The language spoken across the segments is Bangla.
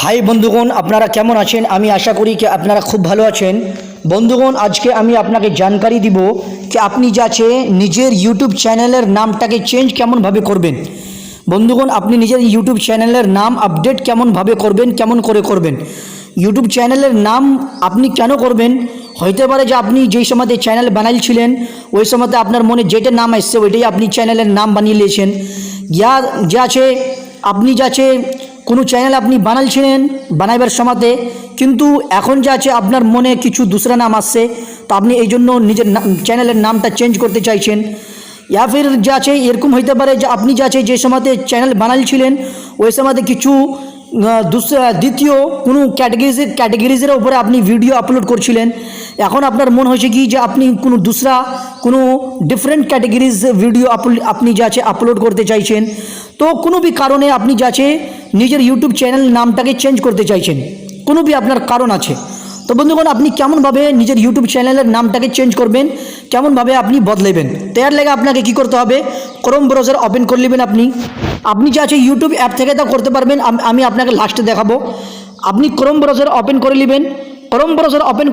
हाई बंधुगण আপনারা কেমন আছেন আমি আশা করি कि আপনারা খুব ভালো আছেন। বন্ধুগণ আজকে আমি আপনাকে জানকারি দিব कि আপনি যাচ্ছে নিজের ইউটিউব চ্যানেলের নামটাকে চেঞ্জ কেমন ভাবে করবেন। বন্ধুগণ আপনি নিজের ইউটিউব চ্যানেলের নাম আপডেট কেমন ভাবে করবেন, কেমন করে করবেন। ইউটিউব চ্যানেলের নাম আপনি কেন করবেন, হইতে পারে যে আপনি যেই সময়তে চ্যানেল বানাইছিলেন ওই সময়তে আপনার মনে যেটা নাম আসছে ওইটাই আপনি চ্যানেলের নাম বানিয়ে নিয়েছেন, या যাচ্ছে আপনি যাচ্ছে কোনো চ্যানেল আপনি বানাইছিলেন বানাইবার সময়তে কিন্তু এখন যাচ্ছে আপনার মনে কিছু दूसरा নাম আসছে তো আপনি এই জন্য নিজের চ্যানেলের নামটা চেঞ্জ করতে চাইছেন। या फिर যাচ্ছে এরকম হইতে পারে যে আপনি যাচ্ছে যে সময়তে চ্যানেল বানাইছিলেন ওই সময়তে কিছু দ্বিতীয় কোনো ক্যাটাগরিজের উপরে আপনি ভিডিও আপলোড করছিলেন, এখন আপনার মন হয়েছে কি যে আপনি কোনো दूसरा কোনো ডিফারেন্ট ক্যাটাগরিজ ভিডিও আপনি যাচ্ছে আপলোড করতে চাইছেন। তো কোনো भी কারণে আপনি যাচ্ছে নিজের ইউটিউব চ্যানেল নামটাকে চেঞ্জ করতে চাইছেন, কোনো भी আপনার কারণ আছে। তো বন্ধুগণ আপনি কেমনভাবে নিজের ইউটিউব চ্যানেলের নামটাকে চেঞ্জ করবেন, কেমনভাবে আপনি বদলাবেন, তার লাগে আপনাকে কি করতে হবে, ক্রোম ব্রাউজার ওপেন করে নেবেন। আপনি যাচ্ছে ইউটিউব অ্যাপ থেকে তা করতে পারবেন, আমি আপনাকে লাস্টে দেখাবো। আপনি ক্রোম ব্রাউজার ওপেন করে নেবেন। ক্রোম ব্রাউজার ওপেন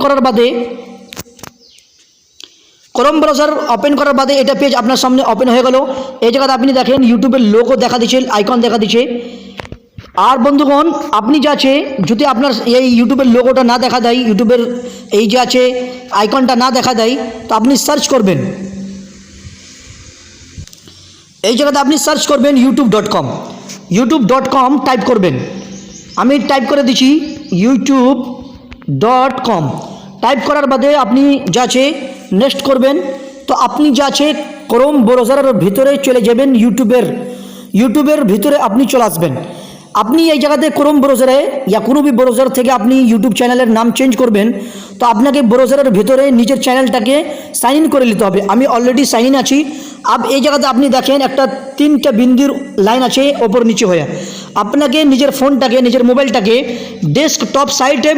করার বাদে এটা পেজ আপনার সামনে ওপেন হয়ে গেল। এই জায়গাতে আপনি দেখেন ইউটিউবের লোগো দেখা দিচ্ছে, আইকন দেখা দিচ্ছে। আর বন্ধুগণ আপনি যাচ্ছে যদি আপনার এই ইউটিউবের লোগোটা না দেখা দেয়, ইউটিউবের এই যে আছে আইকনটা না দেখা দেয়, তো আপনি সার্চ করবেন, এই জায়গাতে আপনি সার্চ করবেন youtube.com টাইপ করবেন। আমি টাইপ করে দিচ্ছি youtube.com। টাইপ করার বাদে আপনি যাচ্ছে নেক্সট করবেন। তো আপনি যাচ্ছে ক্রোম ব্রাউজারের ভিতরে চলে যাবেন, ইউটিউবের ভিতরে আপনি চলে আসবেন। আপনি এই জায়গাতে ক্রোম ব্রাউজারে या কোনো भी ব্রাউজার থেকে আপনি ইউটিউব চ্যানেলের নাম চেঞ্জ করবেন, তো আপনাকে ব্রাউজারের ভিতরে নিজের চ্যানেলটাকে সাইন ইন করে নিতে হবে। আমি অলরেডি সাইন ইন আছি। এই জায়গাতে আপনি দেখেন একটা তিনটা বিন্দুর লাইন আছে ওপর নিচে হয়ে, আপনাকে নিজের ফোনটাকে নিজের মোবাইলটাকে ডেস্কটপ সাইটে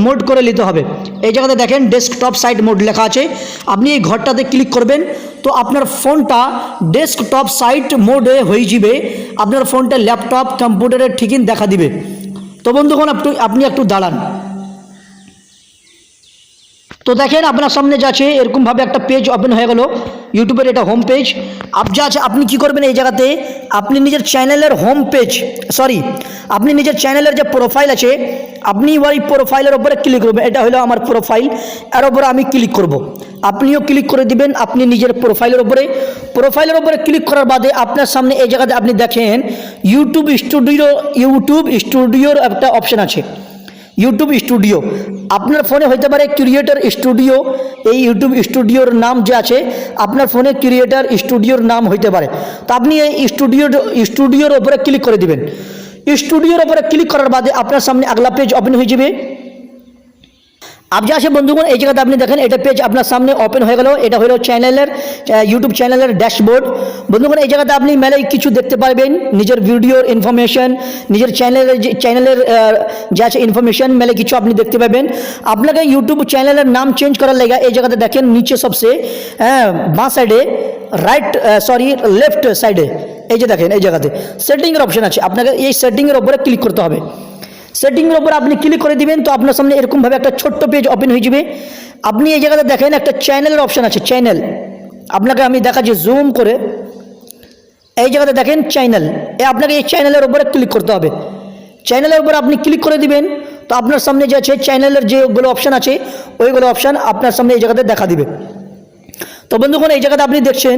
মোড করে নিতে হবে। এই জায়গাতে দেখেন ডেস্কটপ সাইট মোড লেখা আছে, আপনি এই ঘরটাতে ক্লিক করবেন তো আপনার ফোনটা ডেস্কটপ সাইট মোডে হয়ে যাবে, আপনার ফোনটা ল্যাপটপ কম্পিউটারে ঠিকই দেখা দিবে। তো বন্ধুগণ আপনি একটু দাঁড়ান। তো দেখেন আপনার সামনে যাচ্ছে এরকমভাবে একটা পেজ ওপেন হয়ে গেল, ইউটিউবের এটা হোম পেজ। যাচ্ছে আপনি কি করবেন, এই জায়গাতে আপনি নিজের চ্যানেলের হোম পেজ আপনি নিজের চ্যানেলের যে প্রোফাইল আছে আপনি ওই প্রোফাইলের উপরে ক্লিক করবেন। এটা হলো আমার প্রোফাইল, এর উপরে আমি ক্লিক করব, আপনিও ক্লিক করে দিবেন আপনি নিজের প্রোফাইলের উপরে ক্লিক করার বাদে আপনার সামনে এই জায়গাতে আপনি দেখেন ইউটিউব স্টুডিওর একটা অপশন আছে। ইউটিউব স্টুডিও আপনার ফোনে হইতে পারে ক্রিয়েটর স্টুডিও, এই ইউটিউব স্টুডিওর নাম যে আছে আপনার ফোনে ক্রিয়েটর স্টুডিওর নাম হইতে পারে। তো আপনি এই স্টুডিওর উপরে ক্লিক করে দিবেন। স্টুডিওর উপরে ক্লিক করার বাদে আপনার সামনে আগলা পেজ ওপেন হয়ে যাবে। आप जा বন্ধুগণ এই জায়গাতে আপনি দেখেন এটা পেজ আপনার সামনে ওপেন হয়ে গেল। এটা হলো ইউটিউব চ্যানেলের ড্যাশবোর্ড। বন্ধুগণ এই জায়গাতে আপনি মেলে কিছু দেখতে পারবেন, নিজের ভিডিওর ইনফরমেশন, নিজের চ্যানেলের যা আছে ইনফরমেশন মেলে কিছু আপনি দেখতে পাবেন। আপনাকে ইউটিউব চ্যানেলের নাম চেঞ্জ করার লেগে এই জায়গাতে দেখেন নিচে সবসে বাঁ সাইডে লেফট সাইডে এই যে দেখেন এই জায়গাতে সেটিংয়ের অপশন আছে, আপনাকে এই সেটিংয়ের উপরে ক্লিক করতে হবে। সেটিংয়ের উপর আপনি ক্লিক করে দিবেন তো আপনার সামনে এরকমভাবে একটা ছোট্ট পেজ ওপেন হয়ে যাবে। আপনি এই জায়গাতে দেখেন একটা চ্যানেলের অপশন আছে, চ্যানেল আপনাকে আমি দেখাচ্ছি জুম করে। এই জায়গাতে দেখেন চ্যানেল, আপনাকে এই চ্যানেলের উপরে ক্লিক করতে হবে। চ্যানেলের উপর আপনি ক্লিক করে দিবেন তো আপনার সামনে যে আছে চ্যানেলের যেগুলো অপশান আছে ওইগুলো অপশান আপনার সামনে এই জায়গাতে দেখা দিবে। তো বন্ধুগণ এই জায়গাতে আপনি দেখছেন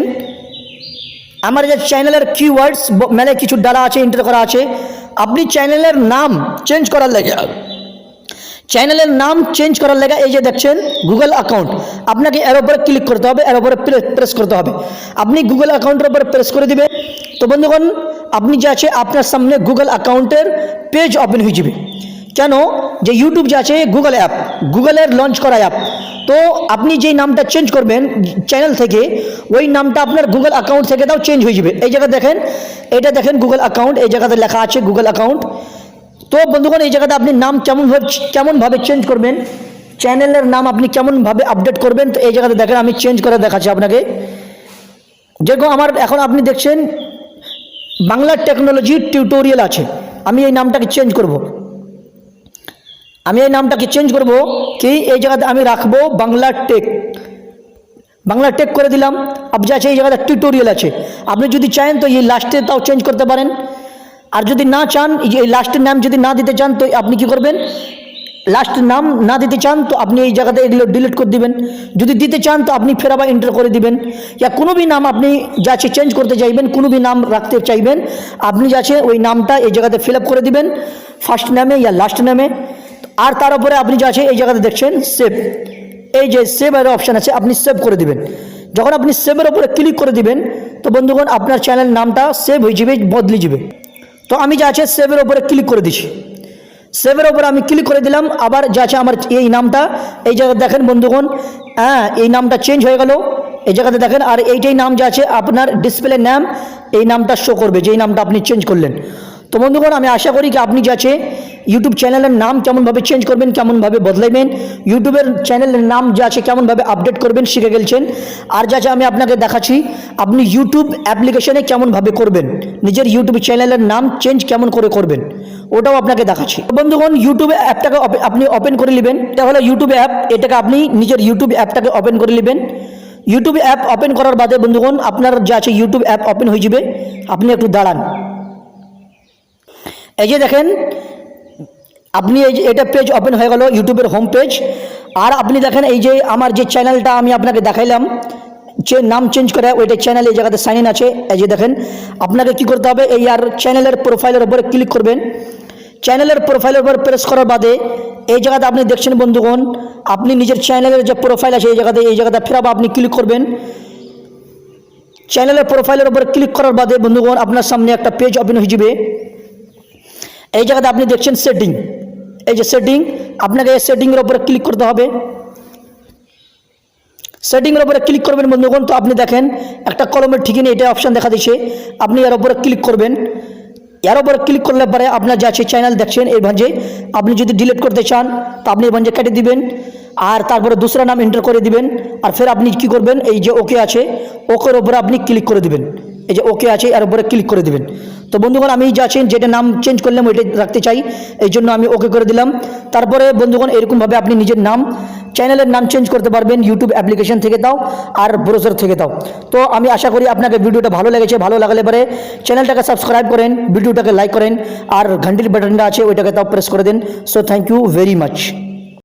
আমার যে চ্যানেলের কিওয়ার্ডস মেলে কিছু ডালা আছে, এন্টার করা আছে। আপনি চ্যানেলের নাম চেঞ্জ করার লাগে এই যে দেখছেন গুগল অ্যাকাউন্ট, আপনাকে এর উপরে ক্লিক করতে হবে, এর উপরে প্রেস করতে হবে। আপনি গুগল অ্যাকাউন্টের উপরে প্রেস করে দিবে তো বন্ধুগণ আপনি যে আছে আপনার সামনে গুগল অ্যাকাউন্টের পেজ ওপেন হয়ে যাবে। কেন যে ইউটিউব যে আছে গুগলের লঞ্চ করা অ্যাপ, তো আপনি যেই নামটা চেঞ্জ করবেন চ্যানেল থেকে ওই নামটা আপনার গুগল অ্যাকাউন্ট থেকে তাও চেঞ্জ হয়ে যাবে। এই জায়গা দেখেন এটা দেখেন গুগল অ্যাকাউন্ট, এই জায়গাতে লেখা আছে গুগল অ্যাকাউন্ট। তো বন্ধুগণ এই জায়গাতে আপনি নাম কেমনভাবে চেঞ্জ করবেন, চ্যানেলের নাম আপনি কেমনভাবে আপডেট করবেন, তো এই জায়গাতে দেখেন আমি চেঞ্জ করে দেখাচ্ছি আপনাকে। যেরকম আমার এখন আপনি দেখছেন বাংলা টেকনোলজি টিউটোরিয়াল আছে, আমি এই নামটাকে চেঞ্জ করব। আমি এই নামটাকে চেঞ্জ করব কি এই জায়গাতে আমি রাখবো বাংলা টেক। বাংলা টেক করে দিলাম। আপ যা আছে এই জায়গাতে টিউটোরিয়াল আছে, আপনি যদি চান তো এই লাস্টে তাও চেঞ্জ করতে পারেন। আর যদি না চান, এই লাস্টের নাম যদি না দিতে চান তো আপনি কি করবেন, লাস্ট নাম না দিতে চান তো আপনি এই জায়গাতে এগুলো ডিলিট করে দিবেন। যদি দিতে চান তো আপনি ফের আবার এন্টার করে দিবেন। ইয়া কোনো भी নাম আপনি যা আছে চেঞ্জ করতে চাইবেন, কোনো भी নাম রাখতে চাইবেন, আপনি যা আছে ওই নামটা এই জায়গাতে ফিল আপ করে দিবেন ফার্স্ট নামে ইয়া লাস্ট নামে। আর তার উপরে আপনি যা আছে এই জায়গাতে দেখছেন সেভ, এই যে সেভ এর অপশান আছে, আপনি সেভ করে দিবেন। যখন আপনি সেভের উপরে ক্লিক করে দিবেন তো বন্ধুগণ আপনার চ্যানেল নামটা সেভ হয়ে যাবে, বদলে যাবে। তো আমি যা আছে সেভের উপরে ক্লিক করে দিচ্ছি। সেভের উপরে আমি ক্লিক করে দিলাম। আবার যা আছে আমার এই নামটা এই জায়গায় দেখেন বন্ধুগণ, হ্যাঁ এই নামটা চেঞ্জ হয়ে গেল এই জায়গাতে দেখেন। আর এইটাই নাম যা আছে আপনার ডিসপ্লে নাম, এই নামটা শো করবে যেই নামটা আপনি চেঞ্জ করলেন। তো বন্ধুগণ আমি আশা করি কি আপনি যা আছে ইউটিউব চ্যানেলের নাম কেমনভাবে চেঞ্জ করবেন, কেমনভাবে বদলাইবেন, ইউটিউবের চ্যানেলের নাম যা আছে কেমনভাবে আপডেট করবেন শিখে গেছেন। আর যা আছে আমি আপনাকে দেখাচ্ছি আপনি ইউটিউব অ্যাপ্লিকেশনে কেমনভাবে করবেন, নিজের ইউটিউব চ্যানেলের নাম চেঞ্জ কেমন করে করবেন ওটাও আপনাকে দেখাচ্ছি। বন্ধুগণ ইউটিউব অ্যাপটাকে আপনি ওপেন করে নেবেন, এটা হলো ইউটিউব অ্যাপ। এটাকে আপনি নিজের ইউটিউব অ্যাপটাকে ওপেন করে নেবেন। ইউটিউব অ্যাপ ওপেন করার বাদে বন্ধুগণ আপনার যা আছে ইউটিউব অ্যাপ ওপেন হয়ে যাবে। আপনি একটু দাঁড়ান, এই যে দেখেন আপনি এই যে এটা পেজ ওপেন হয়ে গেল ইউটিউবের হোম পেজ। আর আপনি দেখেন এই যে আমার যে চ্যানেলটা আমি আপনাকে দেখাইলাম যে নাম চেঞ্জ করে ওইটা চ্যানেল এই জায়গাতে সাইন ইন আছে। এই যে দেখেন আপনাকে কি করতে হবে, এই আর চ্যানেলের প্রোফাইলের উপরে ক্লিক করবেন। চ্যানেলের প্রোফাইলের উপর প্রেস করার বাদে এই জায়গাতে আপনি দেখছেন বন্ধুগণ আপনি নিজের চ্যানেলের যে প্রোফাইল আছে এই জায়গাতে ফের আপনি ক্লিক করবেন। চ্যানেলের প্রোফাইলের উপরে ক্লিক করার বাদে বন্ধুগণ আপনার সামনে একটা পেজ ওপেন হয়ে যাবে। এই জায়গাতে আপনি দেখছেন সেটিং, এই যে সেটিং, আপনাকে এই সেটিংয়ের উপরে ক্লিক করতে হবে। সেটিংয়ের উপরে ক্লিক করবেন বন্ধুগণ। তো আপনি দেখেন একটা কলমের ঠিকানা এটা অপশান দেখা দিচ্ছে, আপনি এর উপরে ক্লিক করবেন। এর উপরে ক্লিক করলে পরে আপনার যা আছে চ্যানেল দেখছেন এই ভাঁজে আপনি যদি ডিলিট করতে চান তো আপনি এই ভাঁজে কেটে দিবেন। আর তারপরে दूसरा নাম এন্টার করে দিবেন। আর ফের আপনি কি করবেন, এই যে ওকে আছে ওকের উপরে আপনি ক্লিক করে দিবেন। এই যে ওকে আছে এর উপরে ক্লিক করে দিবেন। তো বন্ধুগণ আমি যা আছেন যেটা নাম চেঞ্জ করলাম ওইটাই রাখতে চাই, এই জন্য আমি ওকে করে দিলাম। তারপরে বন্ধুগণ এরকমভাবে আপনি নিজের নাম চ্যানেলের নাম চেঞ্জ করতে পারবেন ইউটিউব অ্যাপ্লিকেশন থেকে দাও আর ব্রাউজার থেকে দাও। তো আমি আশা করি আপনাকে ভিডিওটা ভালো লেগেছে। ভালো লাগলে পরে চ্যানেলটাকে সাবস্ক্রাইব করেন, ভিডিওটাকে লাইক করেন আর ঘন্টির বাটনটা আছে ওইটাকে তাও প্রেস করে দেন। So thank you very much.